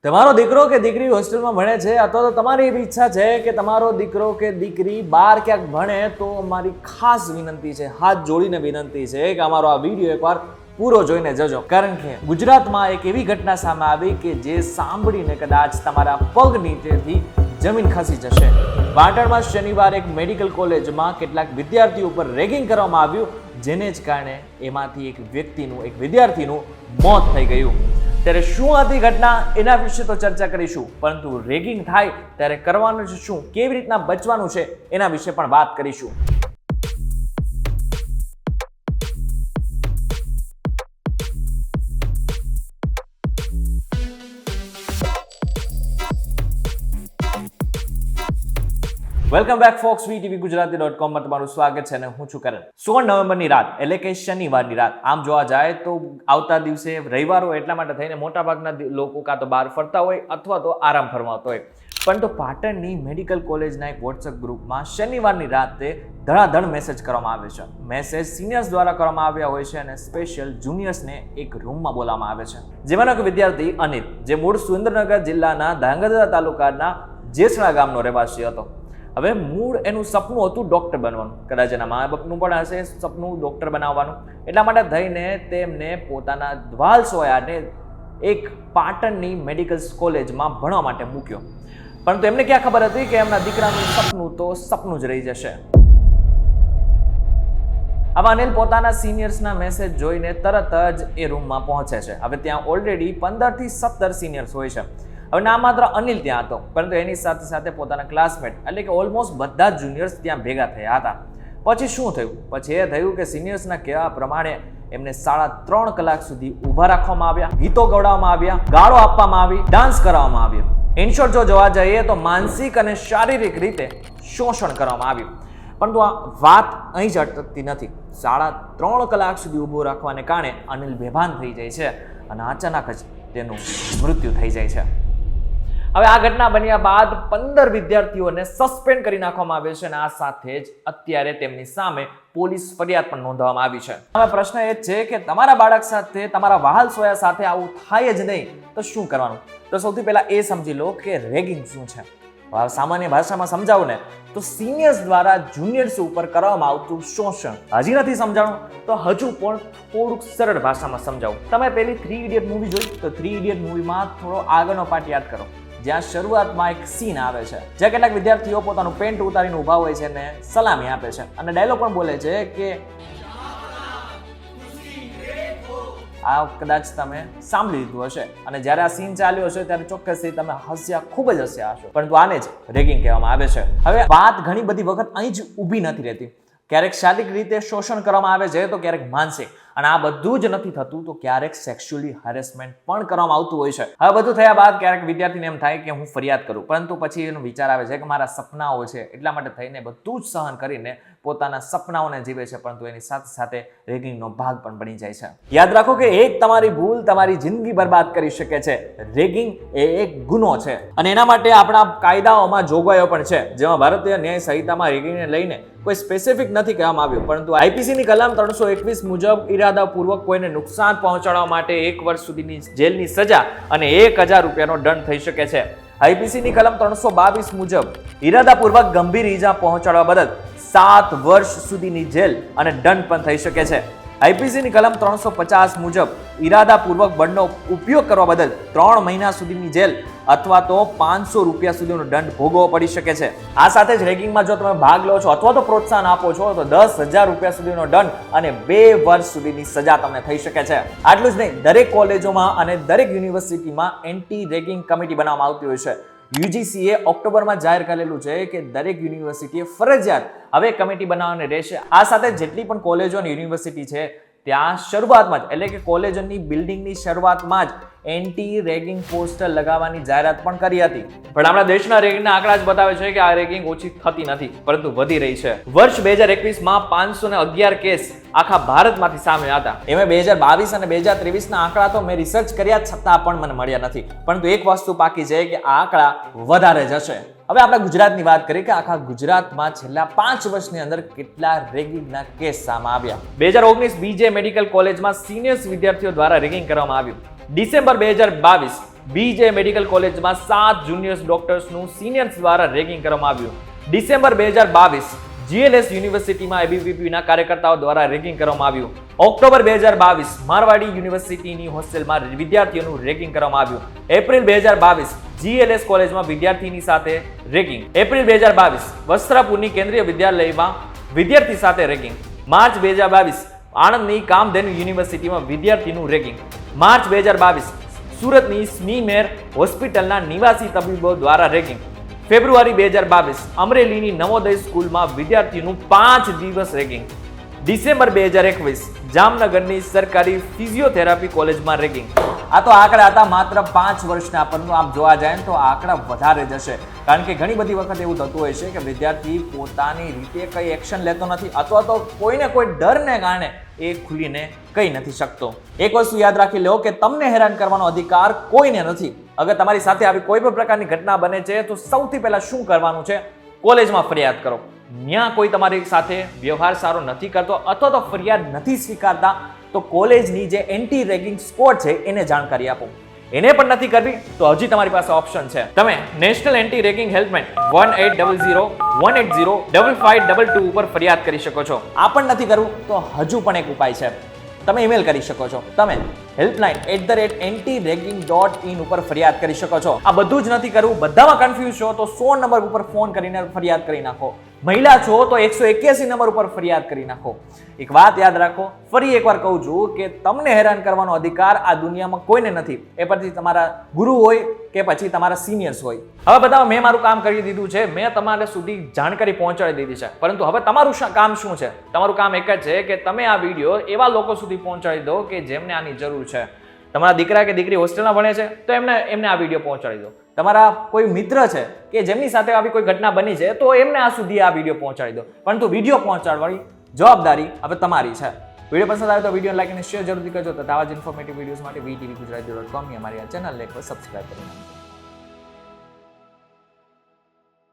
તમારો દીકરો કે દીકરી હોસ્ટેલમાં ભણે છે અથવા તો તમારી એવી ઈચ્છા છે કે તમારો દીકરો કે દીકરી બહાર ક્યાંક ભણે તો મારી ખાસ વિનંતી છે, હાથ જોડીને વિનંતી છે કે અમારો આ વિડીયો એકવાર પૂરો જોઈને જજો. કારણ કે ગુજરાતમાં એક એવી ઘટના સામે આવી કે જે સાંભળીને કદાચ તમારા પગ નીચેથી જમીન ખસી જશે. પાટણમાં શનિવારે એક મેડિકલ કોલેજમાં કેટલાક વિદ્યાર્થીઓ ઉપર રેગિંગ કરવામાં આવ્યું, જેને જ કારણે એમાંથી એક વિદ્યાર્થીનું મોત થઈ ગયું. ત્યારે શું હતી ઘટના એના વિશે તો ચર્ચા કરીશું, પરંતુ રેગિંગ થાય ત્યારે કરવાનું છે શું, કેવી રીતના બચવાનું છે એના વિશે પણ વાત કરીશું. વેલકમ બેક ફોક્સ વીટીવી ગુજરાતી.com માં તમારું સ્વાગત છે અને હું છું કરણ. 16 નવેમ્બરની રાત એટલે કે શનિવારની રાત, આમ જોવા જાય તો આવતા દિવસે રવિવાર હોય એટલા માટે થઈને મોટાભાગના લોકો કાં તો બહાર ફરતા હોય અથવા તો આરામ ફરમાતા હોય. પરંતુ પાટણની મેડિકલ કોલેજના એક વોટ્સએપ ગ્રુપમાં શનિવારની રાતે ધડાધડ મેસેજ કરવામાં આવે છે. મેસેજ સિનિયર્સ દ્વારા કરવામાં આવ્યા હોય છે અને સ્પેશિયલ જુનિયર્સને એક રૂમમાં બોલાવવામાં આવે છે. જેમાંનો એક વિદ્યાર્થી અનિલ, જે મૂળ સુરેન્દ્રનગર જિલ્લાના ધાંગધ્રા તાલુકાના જેસણા ગામનો રહેવાસી હતો. હવે મૂળ એનું સપનું હતું ડૉક્ટર બનવાનું, કદાચ એના મા બાપનું પણ હશે સપનું ડૉક્ટર બનાવવાનું. એટલા માટે થઈને તેમને પોતાના દ્વાલ સોયાને એક પાટણની મેડિકલ કોલેજમાં ભણવા માટે મૂક્યો. પરંતુ એમને ક્યાં ખબર હતી કે એમના દીકરાનું સપનું તો સપનું જ રહી જશે. હવે અનિલ પોતાના સિનિયર્સના મેસેજ જોઈને તરત જ એ રૂમમાં પહોંચે છે. હવે ત્યાં ઓલરેડી 15 થી 17 સિનિયર્સ હોય છે. હવે ના માત્ર અનિલ ત્યાં હતો, પરંતુ એની સાથે સાથે પોતાના ક્લાસમેટ એટલે કે ઓલમોસ્ટ બધા જ જુનિયર્સ ત્યાં ભેગા થયા હતા. પછી શું થયું? પછી એ થયું કે સિનિયર્સના કહેવા પ્રમાણે એમને 3.5 કલાક સુધી ઊભા રાખવામાં આવ્યા, ગીતો ગવડાવવામાં આવ્યા, ગાળો આપવામાં આવી, ડાન્સ કરાવવામાં આવ્યો. ઇન શોર્ટ જો જોવા જઈએ તો માનસિક અને શારીરિક રીતે શોષણ કરવામાં આવ્યું. પરંતુ આ વાત અહીં જ અટકતી નથી. 3.5 કલાક સુધી ઊભું રાખવાને કારણે અનિલ બેભાન થઈ જાય છે અને અચાનક જ તેનું મૃત્યુ થઈ જાય છે. હવે આ ઘટના બન્યા બાદ 15 વિદ્યાર્થીઓને સસ્પેન્ડ કરી નાખવામાં આવે છે અને આ સાથે જ અત્યારે તેમની સામે પોલીસ ફરિયાદ પણ નોંધવામાં આવી છે. હવે પ્રશ્ન એ છે કે તમારા બાળક સાથે, તમારા વહાલ સોયા સાથે આવું થાય જ નહીં તો શું કરવાનું? તો સૌથી પહેલા એ સમજી લો કે રેગિંગ શું છે. સામાન્ય ભાષામાં સમજાવું ને તો સિનિયર્સ દ્વારા જુનિયર્સ ઉપર કરવામાં આવતું શોષણ. હજી નથી સમજાણું તો હજુ પણ થોડુંક સરળ ભાષામાં સમજાવું. તમે પેલી 3 ઇડિયટ મૂવી જોઈ? તો 3 ઇડિયટ મૂવીમાં થોડો આગળનો પાર્ટ યાદ કરો, જ્યાં શરૂઆતમાં એક સીન આવે છે જ્યાં કેટલાક વિદ્યાર્થીઓ પોતાનું પેન્ટ ઉતારીને ઊભા હોય છે અને સલામી આપે છે અને ડાયલોગ પણ બોલે છે કે આ કદાચ તમે સાંભળી લીધું હશે અને જ્યારે આ સીન ચાલ્યો હશે ત્યારે ચોક્કસથી તમે હસ્યા, ખૂબ જ હસ્યા હશો. પરંતુ આને જ રેગિંગ કહેવામાં આવે છે. હવે વાત ઘણી બધી વખત અહીં જ ઊભી નથી રહેતી. ક્યારેક શારીરિક રીતે શોષણ કરવામાં આવે છે તો ક્યારેક માનસિક, અને આ બધું જ નથી થતું તો ક્યારેક સેક્સ્યુઅલી હેરેસમેન્ટ પણ કરવામાં આવતું હોય છે. હવે બધું થયા બાદ ક્યારેક વિદ્યાર્થીને એમ થાય કે હું ફરિયાદ કરું, પરંતુ પછી એનો વિચાર આવે છે કે મારા સપનાઓ છે એટલા માટે થઈને બધું જ સહન કરીને પોતાના સપનાઓને જીવે છે, પરંતુ એની સાથે સાથે રેગિંગનો ભાગ પણ બની જાય છે. યાદ રાખો કે એક તમારી ભૂલ તમારી જિંદગી બરબાદ કરી શકે છે. રેગિંગ એ એક ગુનો છે અને એના માટે આપણા કાયદાઓમાં જોગવાઈઓ પણ છે, જેમાં ભારતીય ન્યાય સંહિતામાં રેગિંગને લઈને કોઈ સ્પેસિફિક નથી કહેવામાં આવ્યું, પરંતુ આઈપીસીની કલમ 321 મુજબ ઇરાદાપૂર્વક કોઈને નુકસાન પહોંચાડવા માટે 1 વર્ષ સુધીની જેલની સજા અને 1000 રૂપિયાનો દંડ થઈ શકે છે. આઈપીસીની કલમ 322 મુજબ ઇરાદાપૂર્વક ગંભીર ઈજા પહોંચાડવા બદલ 7 વર્ષ સુધીની જેલ અને દંડ પણ થઈ શકે છે. આઈપીસીની કલમ 350 મુજબ ઇરાદાપૂર્વક બળનો ઉપયોગ કરવા બદલ 3 મહિના સુધીની જેલ અથવા તો 500 રૂપિયા સુધીનો દંડ ભોગવવો પડી શકે છે. આ સાથે જ રેગિંગમાં જો તમે ભાગ લો છો અથવા તો પ્રોત્સાહન આપો છો તો 10,000 રૂપિયા સુધીનો દંડ અને 2 વર્ષ સુધીની સજા તમને થઈ શકે છે. આટલું જ નહીં, દરેક કોલેજોમાં અને દરેક યુનિવર્સિટીમાં એન્ટી રેગિંગ કમિટી બનાવવામાં આવતી હોય છે. યુજીસીએ ઓક્ટોબરમાં જાહેર કરેલું છે કે દરેક યુનિવર્સિટીએ ફરજિયાત હવે કમિટી બનાવવાની રહેશે. આ સાથે જેટલી પણ કોલેજો અને યુનિવર્સિટી છે ત્યાં શરૂઆતમાં જ એટલે કે કોલેજની બિલ્ડિંગની શરૂઆતમાં જ એન્ટી રેગિંગ પોસ્ટર લગાવવાની જાહેરાત પણ કરી હતી. પણ આપણા દેશના રેગિંગના આંકડા જ બતાવે છે કે આ રેગિંગ ઓછી થતી નથી, પરંતુ વધી રહી છે. વર્ષ 2021માં 511 કેસ આખા ભારતમાંથી સામે હતા. એમાં 2022 અને 2023ના આંકડા તો મેં રિસર્ચ કર્યા છતાં પણ મને મળ્યા નથી. પરંતુ એક વસ્તુ પાકી છે કે આ આંકડા વધારે જશે. હવે આપણે ગુજરાતની વાત કરીએ કે આખા ગુજરાતમાં છેલ્લા 5 વર્ષની અંદર કેટલા રેગિંગના કેસ સામે આવ્યા. 2019 બીજે મેડિકલ કોલેજમાં સિનિયર્સ વિદ્યાર્થીઓ દ્વારા રેગિંગ કરવામાં આવ્યું. ડિસેમ્બર 2022 બીજે મેડિકલ કોલેજમાં 7 જુનિયર ડોક્ટર્સનું સિનિયર્સ દ્વારા રેગિંગ કરવામાં આવ્યું. ડિસેમ્બર 2022 GLS યુનિવર્સિટીમાં ABVPના કાર્યકર્તાઓ દ્વારા રેગિંગ કરવામાં આવ્યું. ઓક્ટોબર 2022 મારવાડી યુનિવર્સિટીની હોસ્ટેલમાં વિદ્યાર્થીઓનું રેગિંગ કરવામાં આવ્યું. એપ્રિલ 2022 GLS કોલેજમાં વિદ્યાર્થીની સાથે રેગિંગ. એપ્રિલ 2022 વસ્ત્રાપુરની કેન્દ્રીય વિદ્યાલયમાં વિદ્યાર્થી સાથે રેગિંગ. માર્ચ 2022 આણંદની કામધેનુ યુનિવર્સિટીમાં વિદ્યાર્થીનું રેગિંગ. માર્ચ 2022 સુરતની સ્મીમેર હોસ્પિટલના નિવાસી તબીબો દ્વારા રેગિંગ. ફેબ્રુઆરી 2022 અમરેલીની નવોદય સ્કૂલમાં વિદ્યાર્થીનું 5 દિવસ રેગિંગ. ડિસેમ્બર 2021 જામનગરની સરકારી ફિઝિયોથેરાપી કોલેજમાં રેગિંગ. આ તો આંકડા હતા માત્ર 5 વર્ષના, પરંતુ આમ જોવા જાય તો આંકડા વધારે જશે, કારણ કે ઘણી બધી વખત એવું થતું હોય છે કે વિદ્યાર્થી પોતાની રીતે કઈ એક્શન લેતો નથી અથવા તો કોઈને કોઈ ડરને કારણે એ ખુલીને કહી નથી શકતો. એક વસ્તુ યાદ રાખી લો કે તમને હેરાન કરવાનો અધિકાર કોઈને નથી. અગર તમારી સાથે આવી કોઈ પણ પ્રકારની ઘટના બને છે તો સૌથી પહેલા શું કરવાનું છે? કોલેજમાં ફરિયાદ કરો. ત્યાં કોઈ તમારી સાથે વ્યવહાર સારો નથી કરતો અથવા તો ફરિયાદ નથી સ્વીકારતા તો કોલેજની જે એન્ટી રેગિંગ સ્ક્વોડ છે એને જાણકારી આપો. એને પણ નથી કરવી તો હજી તમારી પાસે ઓપ્શન છે. તમે નેશનલ એન્ટી રેગિંગ હેલ્પલાઇન 1800-180-5522 ઉપર ફરિયાદ કરી શકો છો. આ પણ નથી કરવું તો હજુ પણ એક ઉપાય છે. તમે ઈમેલ કરી શકો છો. તમે helpline@antiraging.in ઉપર ફરિયાદ કરી શકો છો. આ બધું જ નથી કરવું, બધામાં કન્ફ્યુઝ છો તો 100 નંબર ઉપર ફોન કરીને ફરિયાદ કરી નાખો. મહિલા છો તો 181 નંબર ઉપર ફરિયાદ કરી નાખો. એક વાત યાદ રાખો, ફરી એકવાર કહું છું કે તમને હેરાન કરવાનો અધિકાર આ દુનિયામાં કોઈને નથી. એ પછી તમારા ગુરુ હોય કે પછી તમારા સિનિયર્સ હોય. હવે બધા મેં મારું કામ કરી દીધું છે, મેં તમારે સુધી જાણકારી પહોંચાડી દીધી છે, પરંતુ હવે તમારું કામ શું છે? તમારું કામ એક જ છે કે તમે આ વિડીયો એવા લોકો સુધી પહોંચાડી દો કે જેમને આની જરૂર છે. તમારા દીકરા કે દીકરી હોસ્ટેલમાં ભણે છે તો એમને આ વિડીયો પહોંચાડી દો. તમારા કોઈ મિત્ર છે કે જેમની સાથે આવી કોઈ ઘટના બની છે તો એમને આ સુધી આ વિડીયો પહોંચાડી દો. પરંતુ વિડીયો પહોંચાડવાની જવાબદારી હવે તમારી છે. વિડીયો પસંદ આવે તો વિડીયો લાઈક અને શેર જરૂરથી કરજો. તથા આવા જ ઇન્ફોર્મેટિવ વિડીયોઝ માટે VTV Gujarati.com ની અમારી આ ચેનલને સબસ્ક્રાઇબ કરી નાખો.